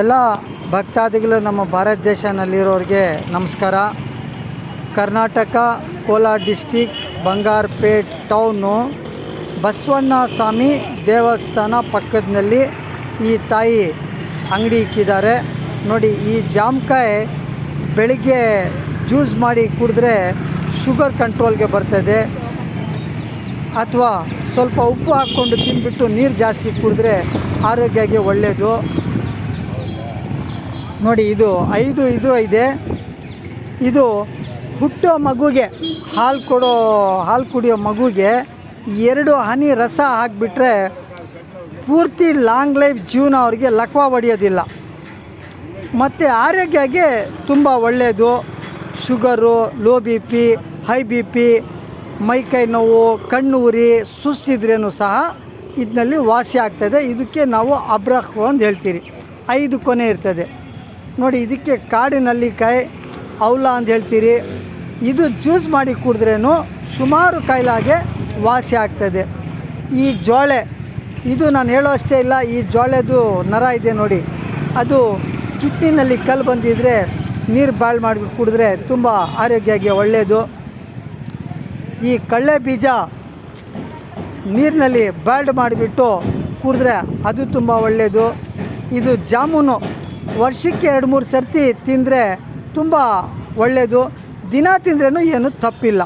ಎಲ್ಲ ಭಕ್ತಾದಿಗಳು ನಮ್ಮ ಭಾರತ ದೇಶನಲ್ಲಿರೋರಿಗೆ ನಮಸ್ಕಾರ. ಕರ್ನಾಟಕ ಕೋಲಾರ ಡಿಸ್ಟಿಕ್ ಬಂಗಾರಪೇಟ್ ಟೌನು ಬಸವಣ್ಣ ಸ್ವಾಮಿ ದೇವಸ್ಥಾನ ಪಕ್ಕದಲ್ಲಿ ಈ ತಾಯಿ ಅಂಗಡಿ ಇಕ್ಕಿದ್ದಾರೆ ನೋಡಿ. ಈ ಜಾಮಕಾಯಿ ಬೆಳಿಗ್ಗೆ ಜ್ಯೂಸ್ ಮಾಡಿ ಕುಡಿದ್ರೆ ಶುಗರ್ ಕಂಟ್ರೋಲ್ಗೆ ಬರ್ತದೆ, ಅಥವಾ ಸ್ವಲ್ಪ ಉಪ್ಪು ಹಾಕ್ಕೊಂಡು ತಿಂದ್ಬಿಟ್ಟು ನೀರು ಜಾಸ್ತಿ ಕುಡಿದ್ರೆ ಆರೋಗ್ಯಕ್ಕೆ ಒಳ್ಳೆಯದು ನೋಡಿ. ಇದು ಇದು ಇದೆ. ಇದು ಹುಟ್ಟೋ ಮಗುಗೆ ಹಾಲು ಕುಡಿಯೋ ಮಗುಗೆ 2 ಹನಿ ರಸ ಹಾಕಿಬಿಟ್ರೆ ಪೂರ್ತಿ ಲಾಂಗ್ ಲೈಫ್ ಜೀವನ ಅವ್ರಿಗೆ ಲಕ್ವ ಹೊಡೆಯೋದಿಲ್ಲ. ಮತ್ತು ಆರೋಗ್ಯಕ್ಕೆ ತುಂಬ ಒಳ್ಳೆಯದು. Sugar, low B P, high B P, ಮೈಕೈ ನೋವು, ಕಣ್ಣು ಉರಿ, ಸುಸ್ತಿದ್ರೇನು ಸಹ ಇದರಲ್ಲಿ ವಾಸಿ ಆಗ್ತದೆ. ಇದಕ್ಕೆ ನಾವು ಅಬ್ರಖ್ ಅಂತ ಹೇಳ್ತೀರಿ. 5 ಕೊನೆ ಇರ್ತದೆ ನೋಡಿ. ಇದಕ್ಕೆ ಕಾಡಿನಲ್ಲಿಕಾಯಿ ಔಲ ಅಂತ ಹೇಳ್ತೀರಿ. ಇದು ಜ್ಯೂಸ್ ಮಾಡಿ ಕುಡಿದ್ರೇನು ಸುಮಾರು ಕಾಯಿಲೆಗೆ ವಾಸಿ ಆಗ್ತದೆ. ಈ ಜೋಳೆ ಇದು ನಾನು ಹೇಳೋ ಅಷ್ಟೇ ಇಲ್ಲ. ಈ ಜೋಳೆದು ನರ ಇದೆ ನೋಡಿ, ಅದು ಕಿಡ್ನಿನಲ್ಲಿ ಕಲ್ಲು ಬಂದಿದ್ದರೆ ನೀರು ಬಾಯ್ಲ್ ಮಾಡಿಬಿಟ್ಟು ಕುಡಿದ್ರೆ ತುಂಬ ಆರೋಗ್ಯಕ್ಕೆ ಒಳ್ಳೆಯದು. ಈ ಕಡಲೆ ಬೀಜ ನೀರಿನಲ್ಲಿ ಬಾಯ್ಲ್ಡ್ ಮಾಡಿಬಿಟ್ಟು ಕುಡಿದ್ರೆ ಅದು ತುಂಬ ಒಳ್ಳೆಯದು. ಇದು ಜಾಮೂನು ವರ್ಷಕ್ಕೆ 2-3 ಸರ್ತಿ ತಿಂದರೆ ತುಂಬ ಒಳ್ಳೆಯದು. ದಿನ ತಿಂದ್ರೂ ಏನು ತಪ್ಪಿಲ್ಲ.